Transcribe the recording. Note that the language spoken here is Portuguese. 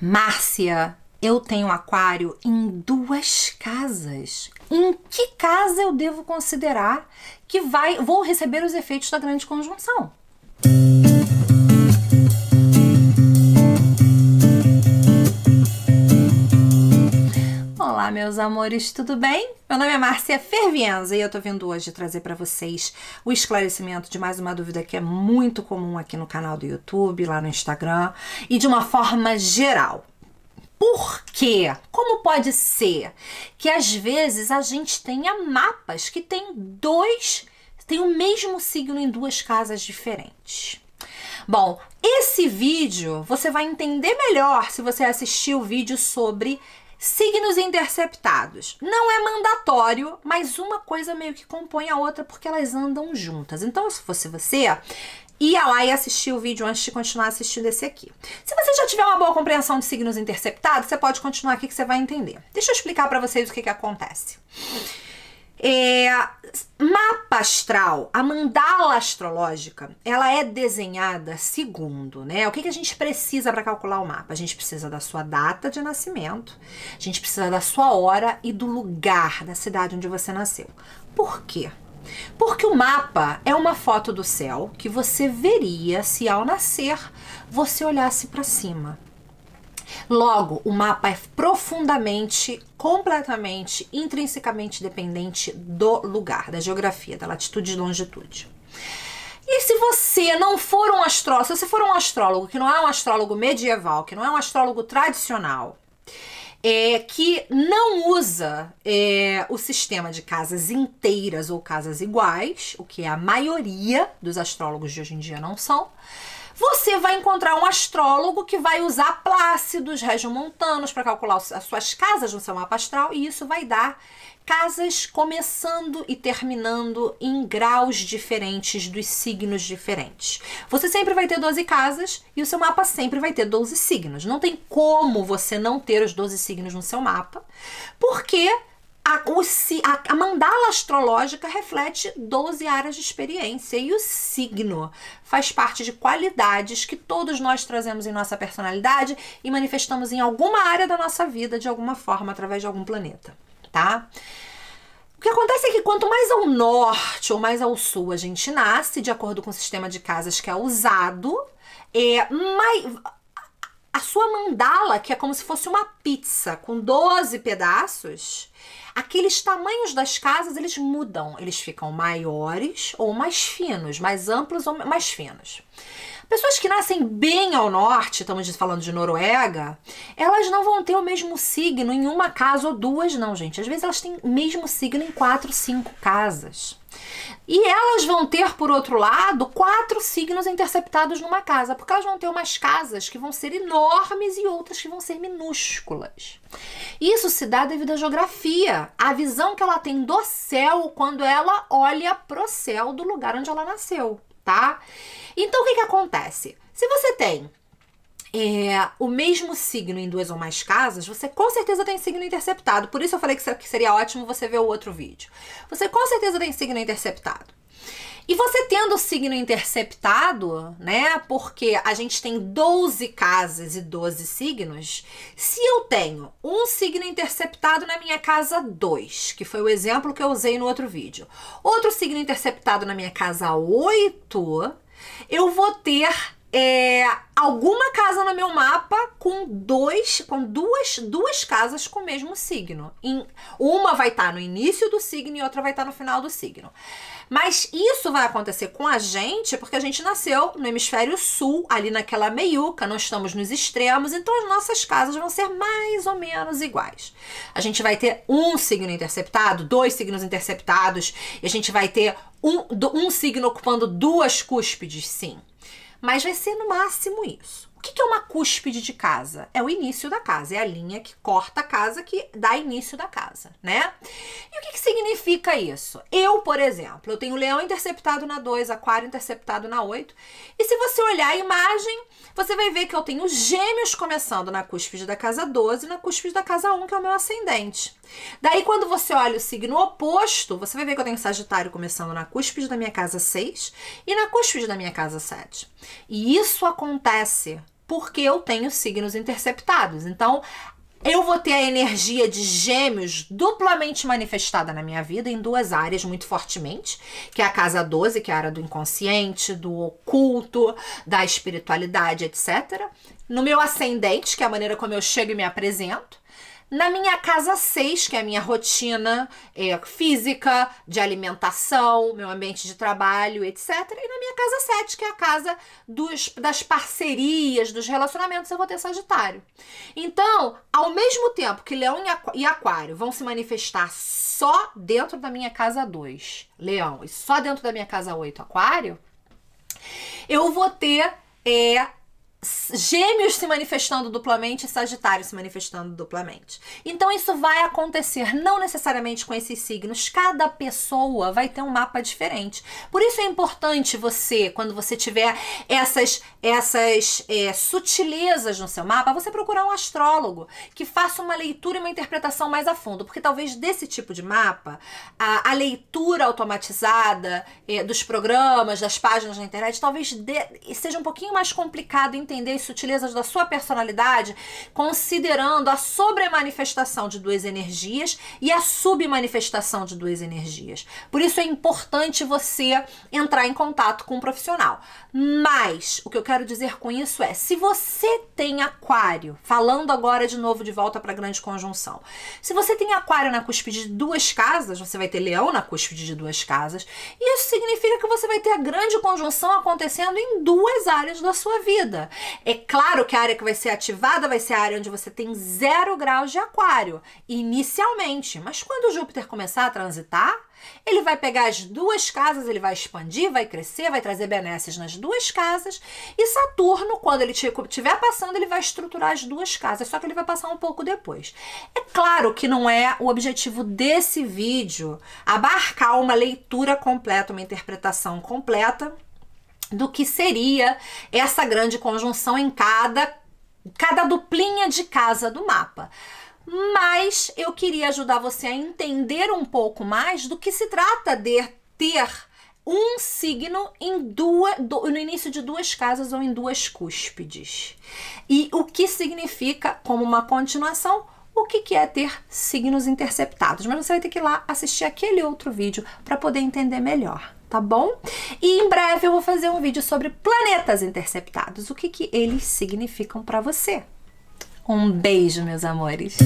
Márcia, eu tenho aquário em 2 casas. Em que casa eu devo considerar que vou receber os efeitos da grande conjunção? Olá, meus amores, tudo bem? Meu nome é Márcia Fervienza e eu tô vindo hoje trazer para vocês o esclarecimento de mais uma dúvida que é muito comum aqui no canal do YouTube, lá no Instagram e de uma forma geral. Por quê? Como pode ser que às vezes a gente tenha mapas que tem o mesmo signo em 2 casas diferentes? Bom, esse vídeo você vai entender melhor se você assistir o vídeo sobre signos interceptados. Não é mandatório, mas uma coisa meio que compõe a outra porque elas andam juntas. Então, se fosse você, ia lá e assistir o vídeo antes de continuar assistindo esse aqui. Se você já tiver uma boa compreensão de signos interceptados, você pode continuar aqui que você vai entender. Deixa eu explicar para vocês o que acontece. Mapa astral, a mandala astrológica, ela é desenhada segundo, né? O que a gente precisa para calcular o mapa? A gente precisa da sua data de nascimento, a gente precisa da sua hora e do lugar da cidade onde você nasceu. Por quê? Porque o mapa é uma foto do céu que você veria se ao nascer você olhasse para cima. Logo, o mapa é profundamente, completamente, intrinsecamente dependente do lugar, da geografia, da latitude e longitude. E se você não for um astrólogo, se você for um astrólogo que não é um astrólogo medieval, que não é um astrólogo tradicional, que não usa o sistema de casas inteiras ou casas iguais, o que a maioria dos astrólogos de hoje em dia não são, você vai encontrar um astrólogo que vai usar plácidos regiomontanos para calcular as suas casas no seu mapa astral, e isso vai dar casas começando e terminando em graus diferentes dos signos diferentes. Você sempre vai ter 12 casas e o seu mapa sempre vai ter 12 signos. Não tem como você não ter os 12 signos no seu mapa, porque a mandala astrológica reflete 12 áreas de experiência e o signo faz parte de qualidades que todos nós trazemos em nossa personalidade e manifestamos em alguma área da nossa vida de alguma forma através de algum planeta, tá? O que acontece é que quanto mais ao norte ou mais ao sul a gente nasce, de acordo com o sistema de casas que é usado, a sua mandala, que é como se fosse uma pizza com 12 pedaços, aqueles tamanhos das casas, eles mudam. Eles ficam maiores ou mais finos, mais amplos ou mais finos. Pessoas que nascem bem ao norte, estamos falando de Noruega, elas não vão ter o mesmo signo em uma casa ou 2, não, gente. Às vezes elas têm o mesmo signo em 4, 5 casas. E elas vão ter, por outro lado, 4 signos interceptados numa casa, porque elas vão ter umas casas que vão ser enormes e outras que vão ser minúsculas. Isso se dá devido à geografia, a visão que ela tem do céu quando ela olha pro céu do lugar onde ela nasceu, tá? Então, o que acontece? Se você tem o mesmo signo em 2 ou mais casas, você com certeza tem signo interceptado. Por isso eu falei que seria ótimo você ver o outro vídeo. Você com certeza tem signo interceptado. E você tendo o signo interceptado, né, porque a gente tem 12 casas e 12 signos, se eu tenho um signo interceptado na minha casa 2, que foi o exemplo que eu usei no outro vídeo, outro signo interceptado na minha casa 8, eu vou ter alguma casa no meu mapa com duas casas com o mesmo signo. Uma vai estar no início do signo e outra vai estar no final do signo. Mas isso vai acontecer com a gente porque a gente nasceu no hemisfério sul, ali naquela meiuca, nós estamos nos extremos, então as nossas casas vão ser mais ou menos iguais. A gente vai ter um signo interceptado, 2 signos interceptados, e a gente vai ter um signo ocupando 2 cúspides, sim. Mas vai ser no máximo isso. O que é uma cúspide de casa? É o início da casa, é a linha que corta a casa, que dá início da casa, né? E o que significa isso? Eu, por exemplo, eu tenho leão interceptado na 2, aquário interceptado na 8, e se você olhar a imagem, você vai ver que eu tenho gêmeos começando na cúspide da casa 12 e na cúspide da casa 1, que é o meu ascendente. Daí, quando você olha o signo oposto, você vai ver que eu tenho Sagitário começando na cúspide da minha casa 6 e na cúspide da minha casa 7. E isso acontece porque eu tenho signos interceptados. Então, eu vou ter a energia de Gêmeos duplamente manifestada na minha vida em duas áreas muito fortemente, que é a casa 12, que é a área do inconsciente, do oculto, da espiritualidade, etc. No meu ascendente, que é a maneira como eu chego e me apresento. Na minha casa 6, que é a minha rotina física, de alimentação, meu ambiente de trabalho, etc. E na minha casa 7, que é a casa das parcerias, dos relacionamentos, eu vou ter Sagitário. Então, ao mesmo tempo que Leão e Aquário vão se manifestar só dentro da minha casa 2, Leão, e só dentro da minha casa 8, Aquário, eu vou ter Gêmeos se manifestando duplamente e Sagitário se manifestando duplamente. Então isso vai acontecer não necessariamente com esses signos. Cada pessoa vai ter um mapa diferente. Por isso é importante você, quando você tiver essas sutilezas no seu mapa, você procurar um astrólogo que faça uma leitura e uma interpretação mais a fundo. Porque talvez desse tipo de mapa, a leitura automatizada dos programas, das páginas na internet, talvez seja um pouquinho mais complicado entender as sutilezas da sua personalidade, considerando a sobremanifestação de duas energias e a submanifestação de duas energias. Por isso é importante você entrar em contato com um profissional. Mas o que eu quero dizer com isso é, se você tem Aquário, falando agora de novo de volta para a grande conjunção, se você tem Aquário na cúspide de duas casas, você vai ter Leão na cúspide de duas casas, e isso significa que você vai ter a grande conjunção acontecendo em duas áreas da sua vida. É claro que a área que vai ser ativada vai ser a área onde você tem 0 graus de Aquário, inicialmente. Mas quando o Júpiter começar a transitar, ele vai pegar as duas casas, ele vai expandir, vai crescer, vai trazer benesses nas duas casas. E Saturno, quando ele estiver passando, ele vai estruturar as duas casas, só que ele vai passar um pouco depois. É claro que não é o objetivo desse vídeo abarcar uma leitura completa, uma interpretação completa do que seria essa grande conjunção em cada duplinha de casa do mapa. Mas eu queria ajudar você a entender um pouco mais do que se trata de ter um signo no início de duas casas ou em duas cúspides. E o que significa, como uma continuação, o que é ter signos interceptados. Mas você vai ter que ir lá assistir aquele outro vídeo para poder entender melhor, tá bom? E em breve eu vou fazer um vídeo sobre planetas interceptados, o que eles significam para você. Um beijo, meus amores!